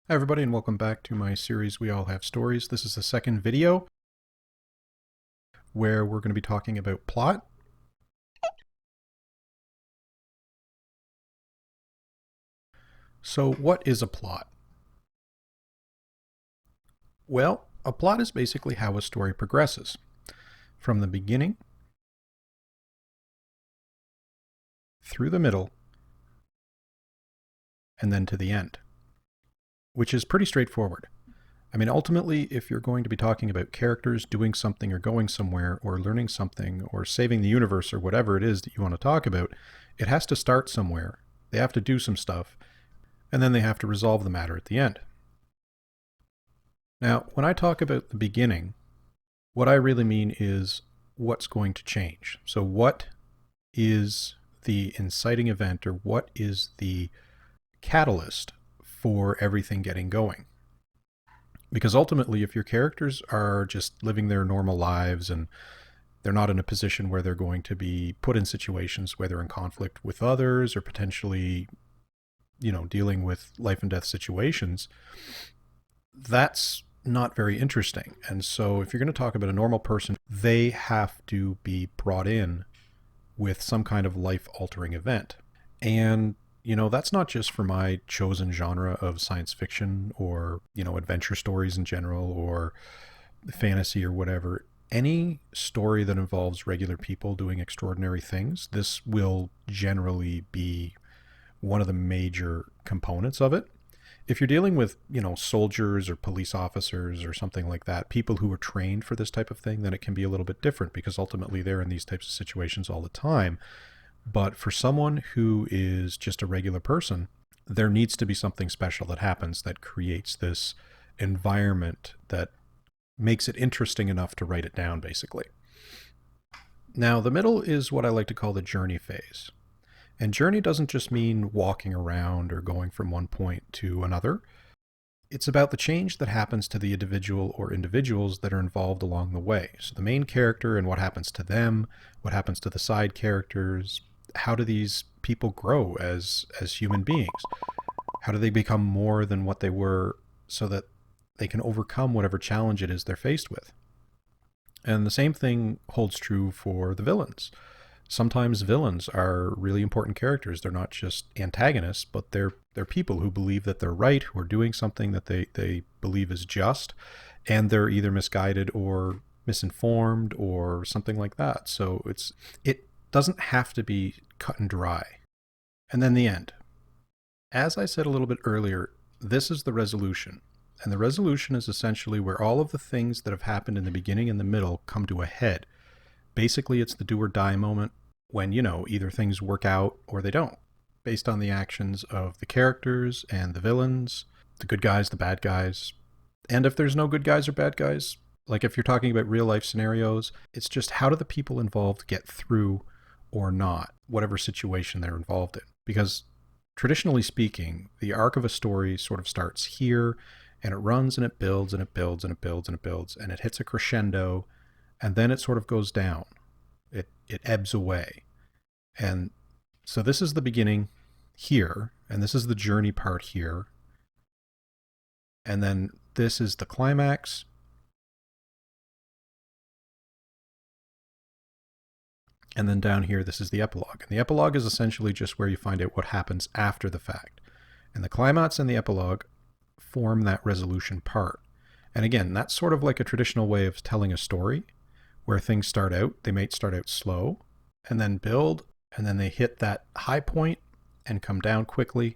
Hi everybody, and welcome back to my series We All Have Stories. This is the second video where we're going to be talking about plot. So what is a plot? Well, a plot is basically how a story progresses from the beginning through the middle and then to the end, which is pretty straightforward. I mean, ultimately, if you're going to be talking about characters doing something or going somewhere or learning something or saving the universe or whatever it is that you want to talk about, it has to start somewhere. They have to do some stuff, and then they have to resolve the matter at the end. Now, when I talk about the beginning, what I really mean is what's going to change. So what is the inciting event, or what is the catalyst for everything getting going? Because ultimately, if your characters are just living their normal lives and they're not in a position where they're going to be put in situations where they're in conflict with others or potentially, dealing with life and death situations, that's not very interesting. And so if you're going to talk about a normal person, they have to be brought in with some kind of life-altering event. And that's not just for my chosen genre of science fiction or, adventure stories in general or fantasy or whatever. Any story that involves regular people doing extraordinary things, this will generally be one of the major components of it. If you're dealing with, soldiers or police officers or something like that, people who are trained for this type of thing, then it can be a little bit different because ultimately they're in these types of situations all the time. But for someone who is just a regular person, there needs to be something special that happens that creates this environment that makes it interesting enough to write it down, basically. Now, the middle is what I like to call the journey phase. And journey doesn't just mean walking around or going from one point to another. It's about the change that happens to the individual or individuals that are involved along the way. So the main character and what happens to them, what happens to the side characters, how do these people grow as human beings? How do they become more than what they were so that they can overcome whatever challenge it is they're faced with? And the same thing holds true for the villains. Sometimes villains are really important characters. They're not just antagonists, but they're people who believe that they're right, who are doing something that they believe is just, and they're either misguided or misinformed or something like that. So it doesn't have to be cut and dry. And then the end. As I said a little bit earlier, this is the resolution. And the resolution is essentially where all of the things that have happened in the beginning and the middle come to a head. Basically, it's the do or die moment when, either things work out or they don't, based on the actions of the characters and the villains, the good guys, the bad guys. And if there's no good guys or bad guys, like if you're talking about real life scenarios, it's just how do the people involved get through or not, whatever situation they're involved in. Because traditionally speaking, the arc of a story sort of starts here and it runs and it builds and it builds and it builds and it builds and it hits a crescendo and then it sort of goes down. It ebbs away. And so this is the beginning here, and this is the journey part here. And then this is the climax. And then down here, this is the epilogue. And the epilogue is essentially just where you find out what happens after the fact. And the climax and the epilogue form that resolution part. And again, that's sort of like a traditional way of telling a story where things start out. They might start out slow and then build, and then they hit that high point and come down quickly.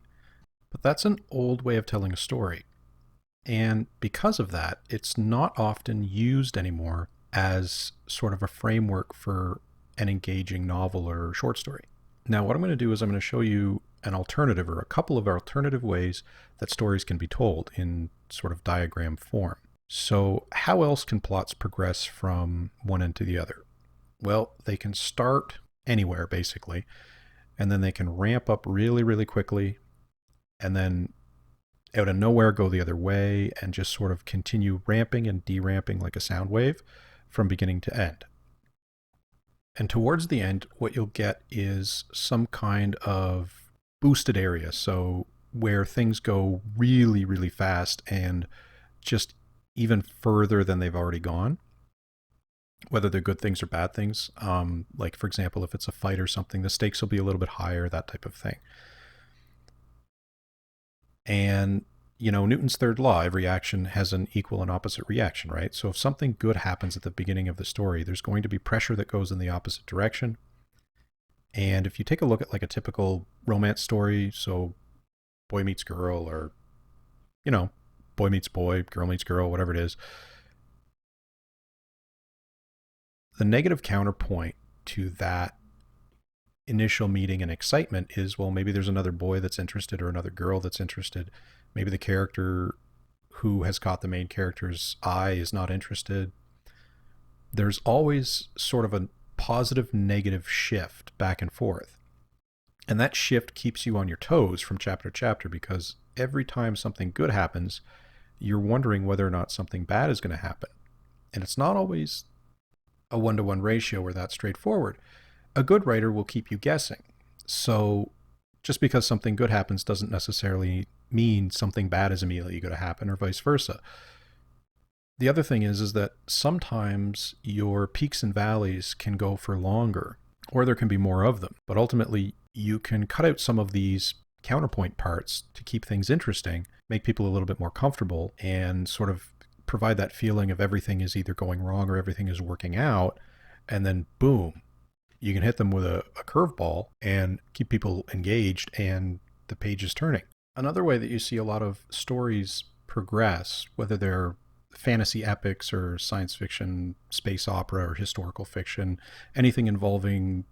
But that's an old way of telling a story. And because of that, it's not often used anymore as sort of a framework for an engaging novel or short story. Now, what I'm going to do is I'm going to show you an alternative or a couple of alternative ways that stories can be told in sort of diagram form. So how else can plots progress from one end to the other? Well, they can start anywhere basically, and then they can ramp up really, really quickly, and then out of nowhere go the other way and just sort of continue ramping and deramping like a sound wave from beginning to end. And towards the end, what you'll get is some kind of boosted area. So where things go really, really fast and just even further than they've already gone, whether they're good things or bad things. Like, for example, if it's a fight or something, the stakes will be a little bit higher, that type of thing. And, Newton's third law, every action has an equal and opposite reaction, right? So if something good happens at the beginning of the story, there's going to be pressure that goes in the opposite direction. And if you take a look at like a typical romance story, so boy meets girl, or, boy meets boy, girl meets girl, whatever it is, the negative counterpoint to that initial meeting and excitement is, well, maybe there's another boy that's interested or another girl that's interested. Maybe the character who has caught the main character's eye is not interested. There's always sort of a positive negative shift back and forth. And that shift keeps you on your toes from chapter to chapter, because every time something good happens, you're wondering whether or not something bad is going to happen. And it's not always a 1-to-1 ratio or that straightforward. A good writer will keep you guessing. So just because something good happens doesn't necessarily mean something bad is immediately going to happen, or vice versa. The other thing is that sometimes your peaks and valleys can go for longer, or there can be more of them. But ultimately, you can cut out some of these counterpoint parts to keep things interesting, make people a little bit more comfortable, and sort of provide that feeling of everything is either going wrong or everything is working out. And then boom, you can hit them with a curveball and keep people engaged, and the page is turning. Another way that you see a lot of stories progress, whether they're fantasy epics or science fiction, space opera, or historical fiction, anything involving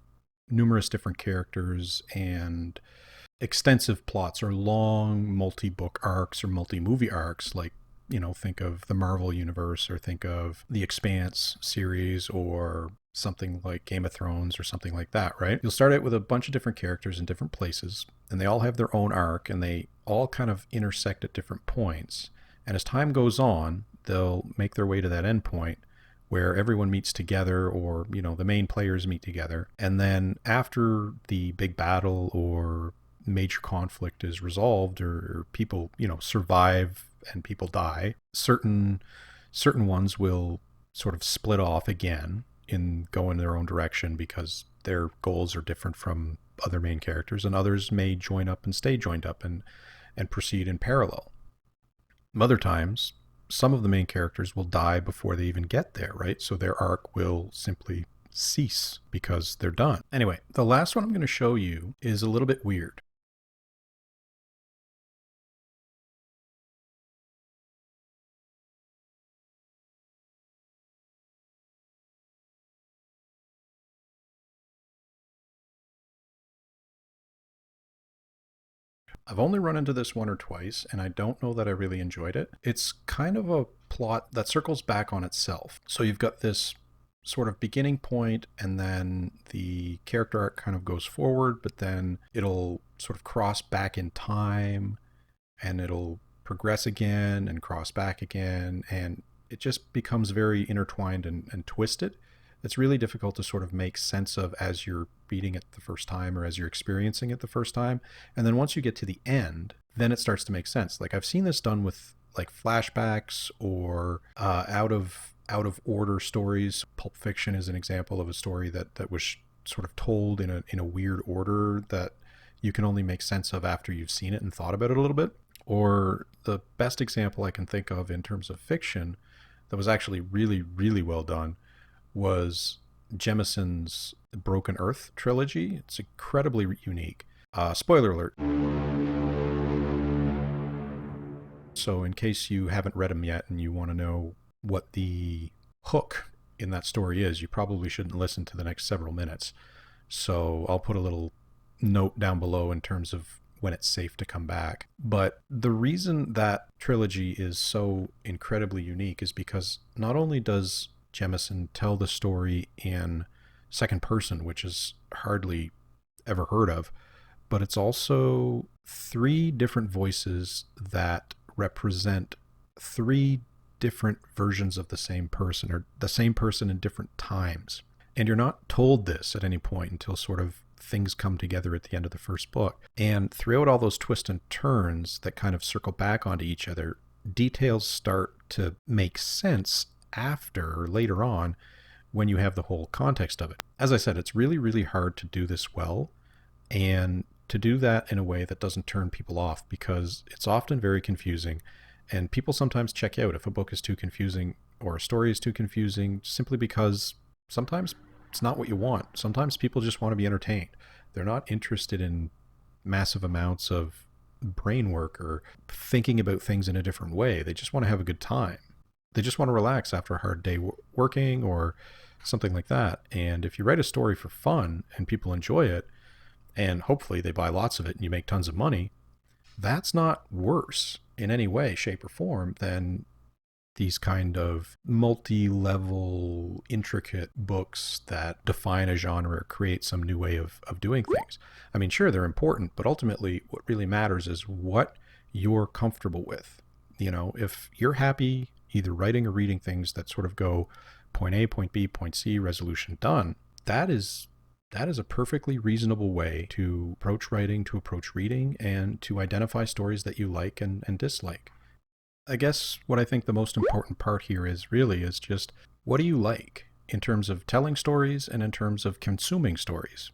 numerous different characters and extensive plots or long multi-book arcs or multi-movie arcs, like, think of the Marvel universe, or think of the Expanse series, or something like Game of Thrones or something like that, right? You'll start out with a bunch of different characters in different places, and they all have their own arc, and they all kind of intersect at different points. And as time goes on, they'll make their way to that end point where everyone meets together, or, the main players meet together. And then after the big battle or major conflict is resolved, or people, survive and people die, certain ones will sort of split off again and go in their own direction because their goals are different from other main characters, and others may join up and stay joined up and proceed in parallel. Other times, some of the main characters will die before they even get there, right? So their arc will simply cease because they're done. Anyway, the last one I'm going to show you is a little bit weird. I've only run into this one or twice, and I don't know that I really enjoyed it. It's kind of a plot that circles back on itself. So you've got this sort of beginning point, and then the character arc kind of goes forward, but then it'll sort of cross back in time, and it'll progress again and cross back again, and it just becomes very intertwined and twisted. It's really difficult to sort of make sense of as you're reading it the first time, or as you're experiencing it the first time. And then once you get to the end, then it starts to make sense. Like, I've seen this done with like flashbacks, or out of order stories. Pulp Fiction is an example of a story that was sort of told in a weird order that you can only make sense of after you've seen it and thought about it a little bit. Or the best example I can think of in terms of fiction that was actually really, really well done was Jemison's Broken Earth trilogy. It's incredibly unique. Spoiler alert. So in case you haven't read them yet and you want to know what the hook in that story is, you probably shouldn't listen to the next several minutes. So I'll put a little note down below in terms of when it's safe to come back. But the reason that trilogy is so incredibly unique is because not only does Jemison tell the story in second person, which is hardly ever heard of, but it's also 3 different voices that represent 3 different versions of the same person, or the same person in different times. And you're not told this at any point until sort of things come together at the end of the first book. And throughout all those twists and turns that kind of circle back onto each other, details start to make sense after or later on when you have the whole context of it. As I said, it's really, really hard to do this well, and to do that in a way that doesn't turn people off, because it's often very confusing, and people sometimes check out if a book is too confusing or a story is too confusing, simply because sometimes it's not what you want. Sometimes people just want to be entertained. They're not interested in massive amounts of brain work or thinking about things in a different way. They just want to have a good time. They just want to relax after a hard day working or something like that. And if you write a story for fun and people enjoy it, and hopefully they buy lots of it and you make tons of money, that's not worse in any way, shape, or form than these kind of multi-level, intricate books that define a genre or create some new way of doing things. I mean, sure, they're important, but ultimately what really matters is what you're comfortable with. You know, if you're happy either writing or reading things that sort of go point A, point B, point C, resolution done, that is a perfectly reasonable way to approach writing, to approach reading, and to identify stories that you like and dislike. I guess what I think the most important part here is just, what do you like in terms of telling stories and in terms of consuming stories?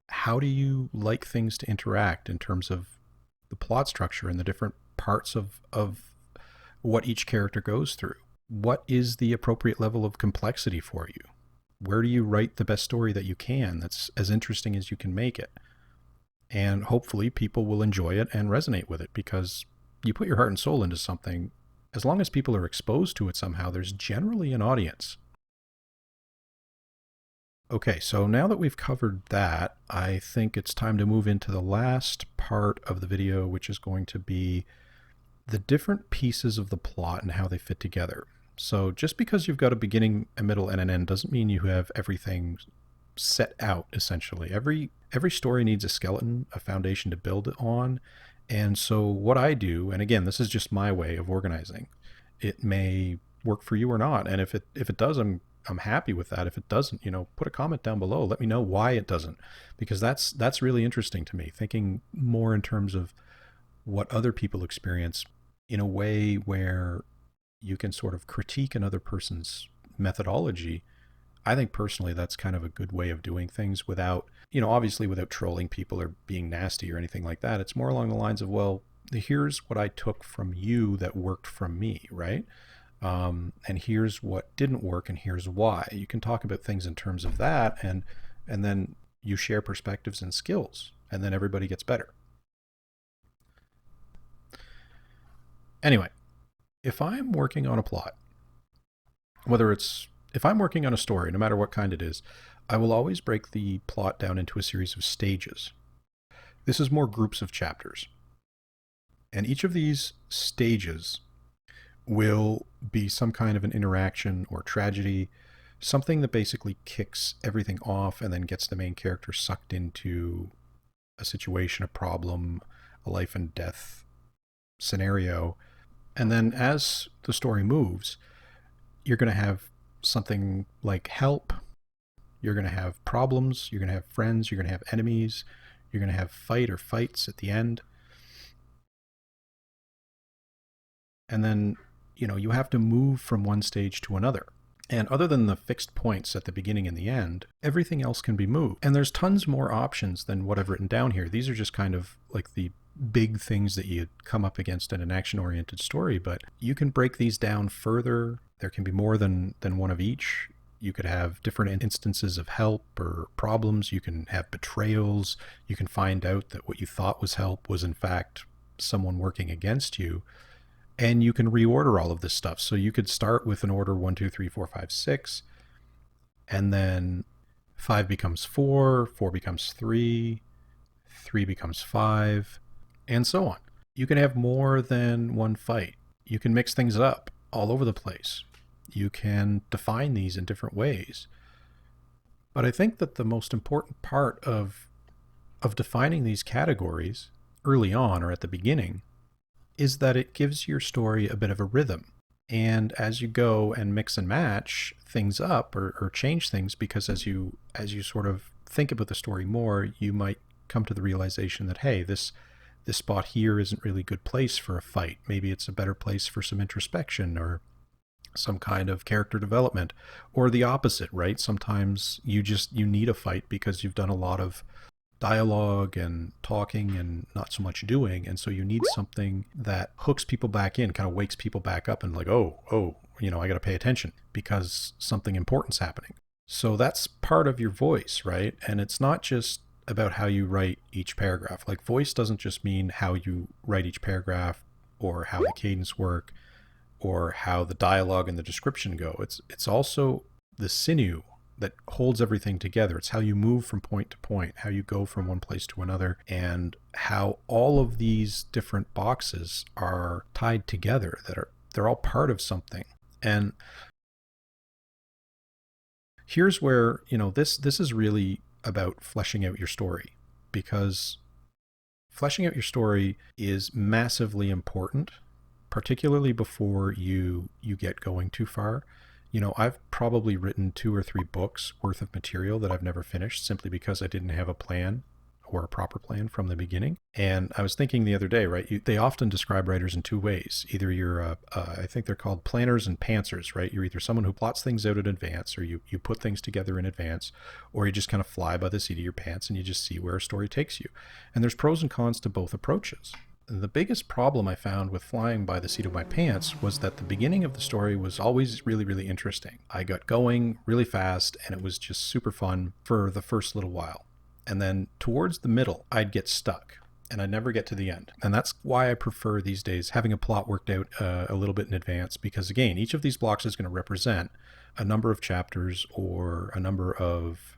How do you like things to interact in terms of the plot structure and the different parts of what each character goes through? What is the appropriate level of complexity for you? Where do you write the best story that you can that's as interesting as you can make it? And hopefully people will enjoy it and resonate with it, because you put your heart and soul into something, as long as people are exposed to it somehow, there's generally an audience. Okay, so now that we've covered that, I think it's time to move into the last part of the video, which is going to be the different pieces of the plot and how they fit together. So just because you've got a beginning, a middle, and an end doesn't mean you have everything set out, essentially. Every story needs a skeleton, a foundation to build it on. And so what I do, and again, this is just my way of organizing, it may work for you or not. And if it does, I'm happy with that. If it doesn't, put a comment down below. Let me know why it doesn't, because that's really interesting to me, thinking more in terms of what other people experience in a way where you can sort of critique another person's methodology. I think personally that's kind of a good way of doing things without, obviously without trolling people or being nasty or anything like that. It's more along the lines of, well, here's what I took from you that worked from me, right? And here's what didn't work and here's why. You can talk about things in terms of that, and then you share perspectives and skills, and then everybody gets better. Anyway, if I'm working on a plot, if I'm working on a story, no matter what kind it is, I will always break the plot down into a series of stages. This is more groups of chapters. And each of these stages will be some kind of an interaction or tragedy, something that basically kicks everything off and then gets the main character sucked into a situation, a problem, a life and death scenario. And then as the story moves, you're going to have something like help, you're going to have problems, you're going to have friends, you're going to have enemies, you're going to have fight or fights at the end. And then, you have to move from one stage to another. And other than the fixed points at the beginning and the end, everything else can be moved. And there's tons more options than what I've written down here. These are just kind of like the big things that you come up against in an action-oriented story, but you can break these down further. There can be more than one of each. You could have different instances of help or problems. You can have betrayals. You can find out that what you thought was help was in fact someone working against you. And you can reorder all of this stuff. So you could start with an order 1, 2, 3, 4, 5, 6, and then 5 becomes 4, 4 becomes 3, 3 becomes 5, and so on. You can have more than one fight. You can mix things up all over the place. You can define these in different ways. But I think that the most important part of defining these categories early on or at the beginning is that it gives your story a bit of a rhythm. And as you go and mix and match things up or change things, because as you sort of think about the story more, you might come to the realization that, hey, this spot here isn't really a good place for a fight. Maybe it's a better place for some introspection or some kind of character development, or the opposite, right? Sometimes you need a fight because you've done a lot of dialogue and talking and not so much doing, and so you need something that hooks people back in, kind of wakes people back up and like, oh, I got to pay attention because something important's happening. So that's part of your voice, right? And it's not just about how you write each paragraph. Like, voice doesn't just mean how you write each paragraph or how the cadence work or how the dialogue and the description go. It's also the sinew that holds everything together. It's how you move from point to point, how you go from one place to another, and how all of these different boxes are tied together, they're all part of something. And here's where, this is really about fleshing out your story, because fleshing out your story is massively important, particularly before you get going too far. I've probably written 2 or 3 books worth of material that I've never finished simply because I didn't have a plan or a proper plan from the beginning. And I was thinking the other day, right, they often describe writers in 2 ways. Either you're I think they're called planners and pantsers, right? You're either someone who plots things out in advance, or you put things together in advance, or you just kind of fly by the seat of your pants and you just see where a story takes you. And there's pros and cons to both approaches. The biggest problem I found with flying by the seat of my pants was that the beginning of the story was always really, really interesting. I got going really fast and it was just super fun for the first little while. And then towards the middle, I'd get stuck and I'd never get to the end. And that's why I prefer these days having a plot worked out a little bit in advance, because again, each of these blocks is going to represent a number of chapters or a number of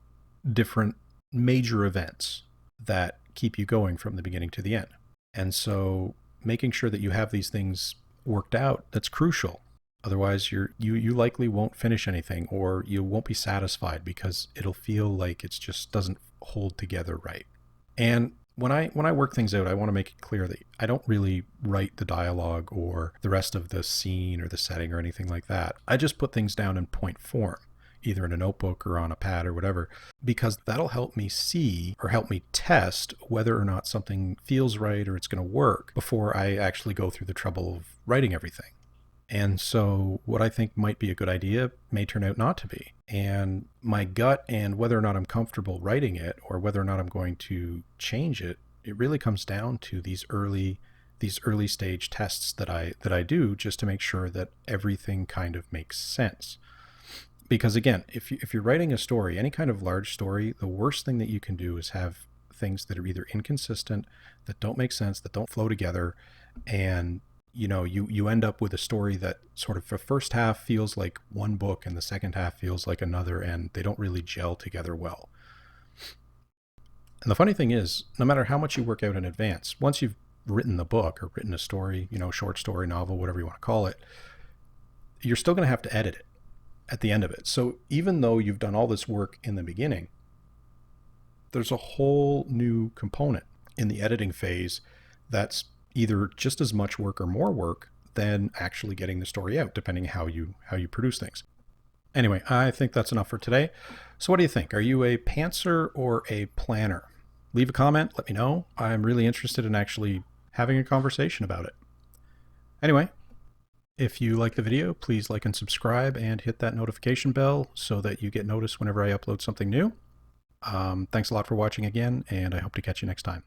different major events that keep you going from the beginning to the end. And so making sure that you have these things worked out, that's crucial. Otherwise, you likely won't finish anything, or you won't be satisfied because it'll feel like it just doesn't hold together right. And when I work things out, I want to make it clear that I don't really write the dialogue or the rest of the scene or the setting or anything like that. I just put things down in point form, either in a notebook or on a pad or whatever, because that'll help me see or help me test whether or not something feels right or it's going to work before I actually go through the trouble of writing everything. And so what I think might be a good idea may turn out not to be. And my gut and whether or not I'm comfortable writing it or whether or not I'm going to change it, it really comes down to these early stage tests that I do, just to make sure that everything kind of makes sense. Because again, if you're writing a story, any kind of large story, the worst thing that you can do is have things that are either inconsistent, that don't make sense, that don't flow together, and you end up with a story that sort of the first half feels like one book and the second half feels like another, and they don't really gel together well. And the funny thing is, no matter how much you work out in advance, once you've written the book or written a story, short story, novel, whatever you want to call it, you're still going to have to edit it at the end of it. So even though you've done all this work in the beginning, there's a whole new component in the editing phase that's either just as much work or more work than actually getting the story out, depending how you produce things. Anyway, I think that's enough for today. So what do you think? Are you a pantser or a planner? Leave a comment, let me know. I'm really interested in actually having a conversation about it. Anyway, if you like the video, please like and subscribe and hit that notification bell so that you get noticed whenever I upload something new. Thanks a lot for watching again, and I hope to catch you next time.